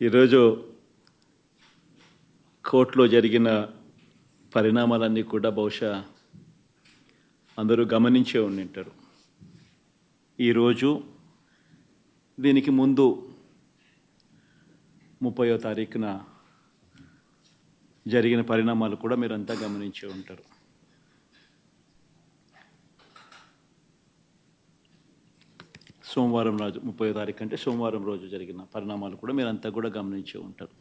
ఈరోజు కోర్టులో జరిగిన పరిణామాలన్నీ కూడా బహుశా అందరూ గమనించే ఉండింటారు. ఈరోజు దీనికి ముందు 30వ తారీఖున జరిగిన పరిణామాలు కూడా మీరంతా గమనించే ఉంటారు. సోమవారం రోజు 30వ తారీఖు అంటే సోమవారం రోజు జరిగిన పరిణామాలు కూడా మీరంతా కూడా గమనించే ఉంటారు.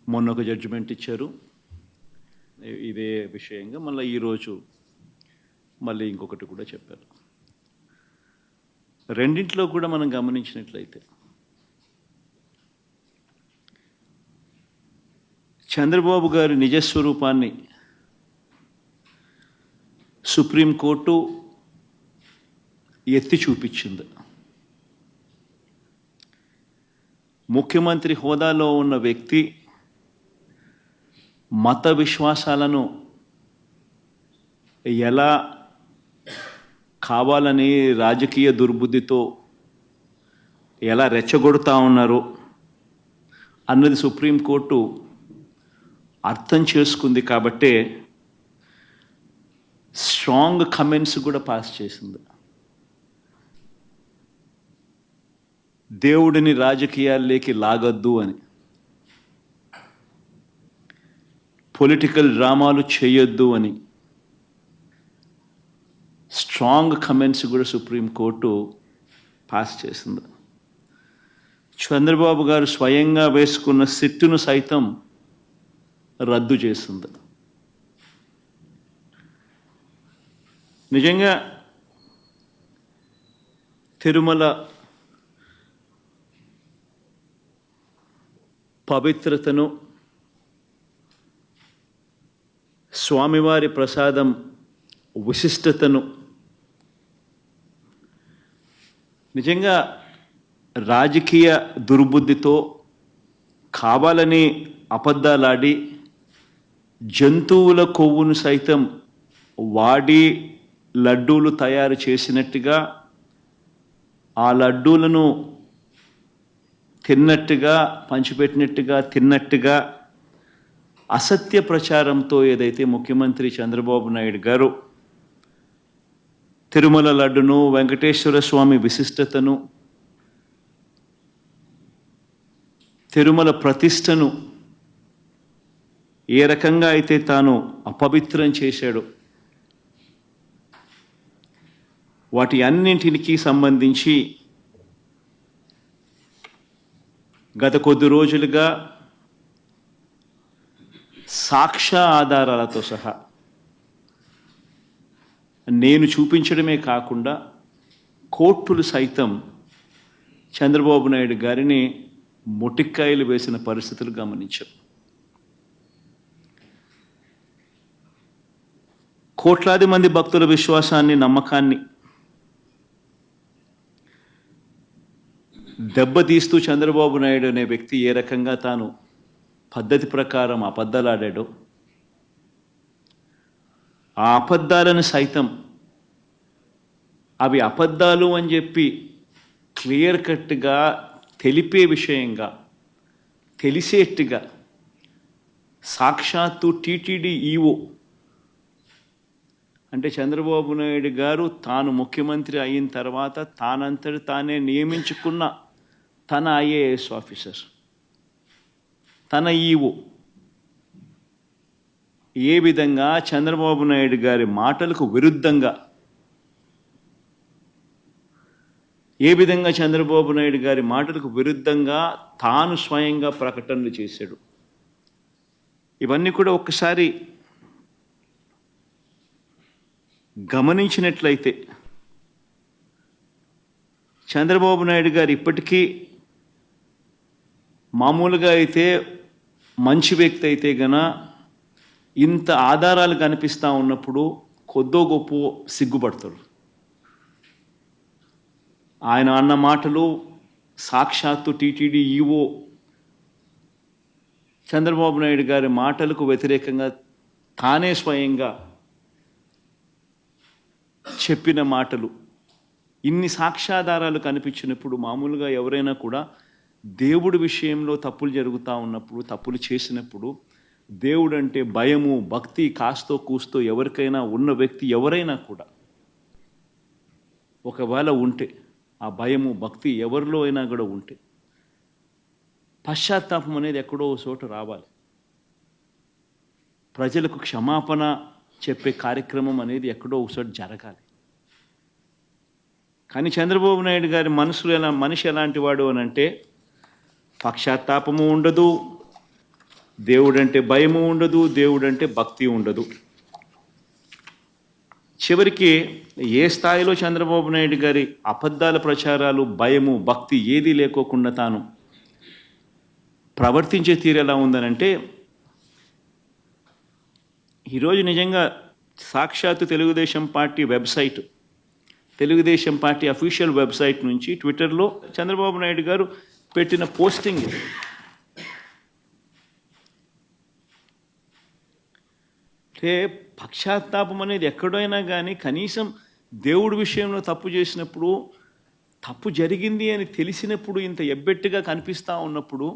మొన్న ఒక జడ్జిమెంట్ ఇచ్చారు ఇదే విషయంగా, మళ్ళీ ఈరోజు మళ్ళీ ఇంకొకటి కూడా చెప్పారు. రెండింటిలో కూడా మనం గమనించినట్లయితే చంద్రబాబు గారి నిజస్వరూపాన్ని సుప్రీంకోర్టు ఎత్తి చూపించింది. ముఖ్యమంత్రి హోదాలో ఉన్న వ్యక్తి మత విశ్వాసాలను ఎలా కావాలని రాజకీయ దుర్బుద్ధితో ఎలా రెచ్చగొడతా ఉన్నారు అన్నది సుప్రీంకోర్టు అర్థం చేసుకుంది. కాబట్టే స్ట్రాంగ్ కమెంట్స్ కూడా పాస్ చేసింది. దేవుడిని రాజకీయాల్లోకి లాగొద్దు అని, పొలిటికల్ డ్రామాలు చేయొద్దు అని స్ట్రాంగ్ కమెంట్స్ కూడా సుప్రీంకోర్టు పాస్ చేసింది. చంద్రబాబు గారు స్వయంగా వేసుకున్న సిట్టును సైతం రద్దు చేసింది. నిజంగా తిరుమల పవిత్రతను, స్వామివారి ప్రసాదం విశిష్టతను నిజంగా రాజకీయ దుర్బుద్ధితో కావాలని అబద్ధాలాడి జంతువుల కొవ్వును సైతం వాడి లడ్డూలు తయారు చేసినట్టుగా, ఆ లడ్డూలను తిన్నట్టుగా, పంచిపెట్టినట్టుగా తిన్నట్టుగా అసత్య ప్రచారంతో ఏదైతే ముఖ్యమంత్రి చంద్రబాబు నాయుడు గారు తిరుమల లడ్డును, వెంకటేశ్వర స్వామి విశిష్టతను, తిరుమల ప్రతిష్టను ఏ రకంగా అయితే తాను అపవిత్రం చేశాడో వాటి అన్నింటికి సంబంధించి గత కొద్ది రోజులుగా సాక్ష్య ఆధారాలతో సహా నేను చూపించడమే కాకుండా కోర్టులు సైతం చంద్రబాబు నాయుడు గారిని మొటిక్కాయలు వేసిన పరిస్థితులు గమనించాం. కోట్లాది మంది భక్తుల విశ్వాసాన్ని, నమ్మకాన్ని దెబ్బతీస్తూ చంద్రబాబు నాయుడు అనే వ్యక్తి ఏ రకంగా తాను పద్ధతి ప్రకారం అబద్ధాలాడాడో, ఆ అబద్ధాలను సైతం అవి అబద్ధాలు అని చెప్పి క్లియర్ కట్గా తెలిపే విషయంగా, తెలిసేట్టుగా సాక్షాత్తు టీటీడీ ఈఓ అంటే చంద్రబాబు నాయుడు గారు తాను ముఖ్యమంత్రి అయిన తర్వాత తానంతటి తానే నియమించుకున్న తన ఐఏఎస్ ఆఫీసర్, తన ఈఓ ఏ విధంగా చంద్రబాబు నాయుడు గారి మాటలకు విరుద్ధంగా, చంద్రబాబు నాయుడు గారి మాటలకు విరుద్ధంగా తాను స్వయంగా ప్రకటనలు చేశాడు. ఇవన్నీ కూడా ఒక్కసారి గమనించినట్లయితే చంద్రబాబు నాయుడు గారు ఇప్పటికీ మామూలుగా అయితే మంచి వ్యక్తి అయితే గన ఇంత ఆధారాలు కనిపిస్తూ ఉన్నప్పుడు కొద్దో గొప్ప సిగ్గుపడతాడు. ఆయన అన్న మాటలు సాక్షాత్తు టీటీడీ ఈఓ చంద్రబాబు నాయుడు గారి మాటలకు వ్యతిరేకంగా తానే స్వయంగా చెప్పిన మాటలు, ఇన్ని సాక్ష్యాధారాలు కనిపించినప్పుడు మామూలుగా ఎవరైనా కూడా దేవుడి విషయంలో తప్పులు జరుగుతూ ఉన్నప్పుడు, తప్పులు చేసినప్పుడు దేవుడు అంటే భయము, భక్తి కాస్తో కూస్తో ఎవరికైనా ఉన్న వ్యక్తి ఎవరైనా కూడా ఒకవేళ ఉంటే, ఆ భయము భక్తి ఎవరిలో అయినా కూడా ఉంటే పశ్చాత్తాపం అనేది ఎక్కడో చోట రావాలి. ప్రజలకు క్షమాపణ చెప్పే కార్యక్రమం అనేది ఎక్కడో ఒకచోట జరగాలి. కానీ చంద్రబాబు నాయుడు గారి మనిషి ఎలాంటి వాడు అని అంటే పశ్చాత్తాపము ఉండదు, దేవుడంటే భయము ఉండదు, దేవుడంటే భక్తి ఉండదు. చివరికి ఏ స్థాయిలో చంద్రబాబు నాయుడు గారి అబద్ధాల ప్రచారాలు, భయము, భక్తి ఏదీ లేకోకుండా తాను ప్రవర్తించే తీరు ఎలా ఉందనంటే, ఈరోజు నిజంగా సాక్షాత్తు Telugu Desam party website, Telugu Desam party official website నుంచి ట్విట్టర్లో చంద్రబాబు నాయుడు గారు పెట్టిన పోస్టింగ్ అంటే పశ్చాత్తాపం అనేది ఎక్కడైనా కానీ కనీసం దేవుడి విషయంలో తప్పు చేసినప్పుడు, తప్పు జరిగింది అని తెలిసినప్పుడు, ఇంత ఎబ్బెట్టుగా కనిపిస్తూ ఉన్నప్పుడు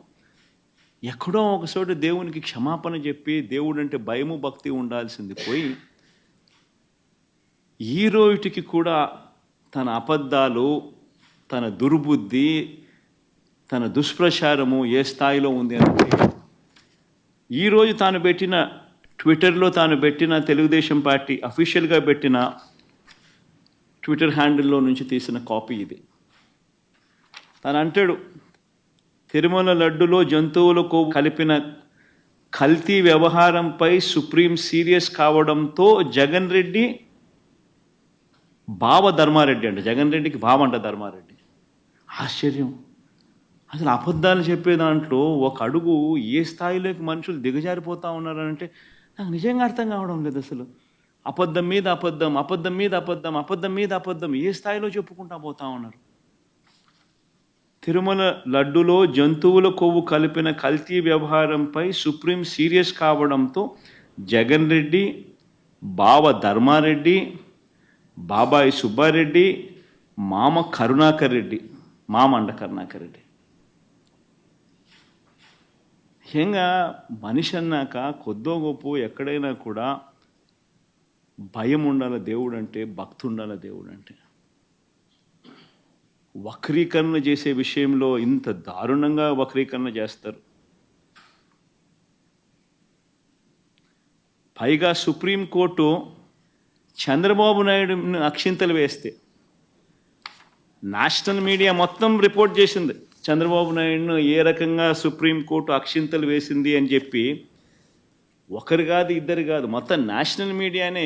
ఎక్కడో ఒకచోట దేవునికి క్షమాపణ చెప్పి దేవుడు అంటే భయము భక్తి ఉండాల్సింది పోయి ఈ రోజుకి కూడా తన అబద్ధాలు, తన దుర్బుద్ధి, తన దుష్ప్రచారము ఏ స్థాయిలో ఉంది అంటే ఈరోజు తాను పెట్టిన ట్విట్టర్లో తాను పెట్టిన తెలుగుదేశం పార్టీ అఫీషియల్గా పెట్టిన ట్విట్టర్ హ్యాండిల్లో నుంచి తీసిన కాపీ ఇది. తను అంటాడు, తిరుమల లడ్డులో జంతువులకు కలిపిన కల్తీ వ్యవహారంపై సుప్రీం సీరియస్ కావడంతో జగన్ రెడ్డి బావ ధర్మారెడ్డి అంట, జగన్ రెడ్డికి బావ అంట ధర్మారెడ్డి. ఆశ్చర్యం. అసలు అబద్ధాలు చెప్పే దాంట్లో ఒక అడుగు ఏ స్థాయిలోకి మనుషులు దిగజారిపోతూ ఉన్నారంటే నాకు నిజంగా అర్థం కావడం లేదు. అసలు అబద్ధం మీద అబద్ధం, అబద్ధం మీద అబద్ధం, అబద్ధం మీద అబద్ధం ఏ స్థాయిలో చెప్పుకుంటా పోతా ఉన్నారు. తిరుమల లడ్డులో జంతువుల కొవ్వు కలిపిన కల్తీ వ్యవహారంపై సుప్రీం సీరియస్ కావడంతో జగన్ రెడ్డి, బావ ధర్మారెడ్డి, బాబాయి సుబ్బారెడ్డి, మామ కరుణాకర్ రెడ్డి, మామండ కరుణాకర్ రెడ్డి. ముఖ్యంగా మనిషి అన్నాక కొద్దో గొప్ప ఎక్కడైనా కూడా భయం ఉండాలి దేవుడు అంటే, భక్తి ఉండాలి దేవుడు అంటే. వక్రీకరణ చేసే విషయంలో ఇంత దారుణంగా వక్రీకరణ చేస్తారు. పైగా సుప్రీంకోర్టు చంద్రబాబు నాయుడుని అక్షింతలు వేస్తే నేషనల్ మీడియా మొత్తం రిపోర్ట్ చేసింది చంద్రబాబు నాయుడును ఏ రకంగా సుప్రీంకోర్టు అక్షింతలు వేసింది అని చెప్పి. ఒకరు కాదు, ఇద్దరు కాదు, మొత్తం నేషనల్ మీడియానే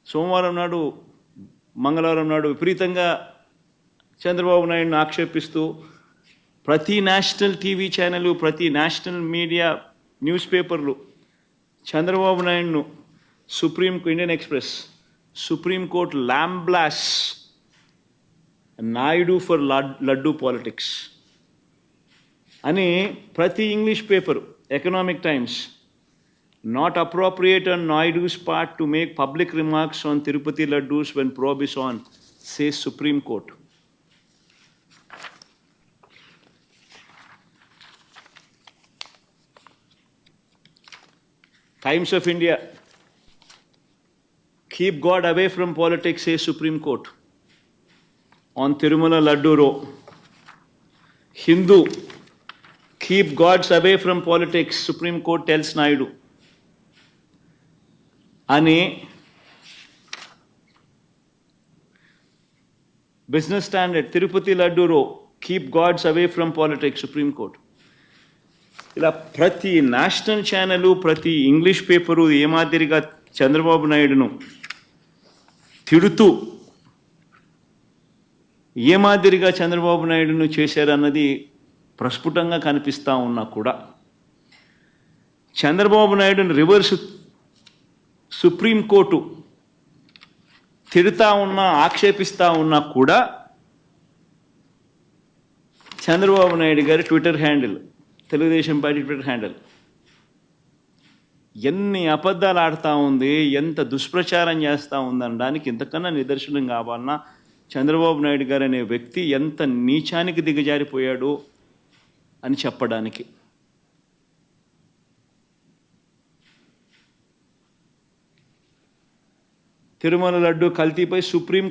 సోమవారం నాడు, మంగళవారం నాడు విపరీతంగా చంద్రబాబు నాయుడును ఆక్షేపిస్తూ ప్రతి నేషనల్ టీవీ ఛానల్, ప్రతి నేషనల్ మీడియా న్యూస్ పేపర్లు చంద్రబాబు నాయుడును Indian Express supreme court lambasts Naidu for laddu politics అని ప్రతి English paper, Economic Times, not appropriate on Naidu's part to make public remarks on Tirupati laddus when probe is on, says Supreme Court. Times of India, keep God away from politics, says Supreme Court on Tirumala Laddu Row. Hindu, keep gods away from politics, Supreme Court tells Naidu. Ani Business Standard, Tirupati Laddu Row, keep gods away from politics, Supreme Court. ఇలా ప్రతి national channel, ప్రతి English paper ఏ మాదిరిగా చంద్రబాబు నాయుడును తిడుతూ ఏ మాదిరిగా చంద్రబాబు నాయుడును చేశారన్నది ప్రస్ఫుటంగా కనిపిస్తూ ఉన్నా కూడా చంద్రబాబు నాయుడును రివర్స్ సుప్రీంకోర్టు తిడుతూ ఉన్నా, ఆక్షేపిస్తూ ఉన్నా కూడా చంద్రబాబు నాయుడు గారి Twitter handle, Telugu Desam party Twitter handle ఎన్ని అబద్ధాలు ఆడుతూ ఉంది, ఎంత దుష్ప్రచారం చేస్తూ ఉందనడానికి ఇంతకన్నా నిదర్శనం కావాలన్నా చంద్రబాబు నాయుడు గారు అనే వ్యక్తి ఎంత నీచానికి దిగజారిపోయాడో, అని చెప్పడానికి. తిరుమల లడ్డు కల్తీపై సుప్రీం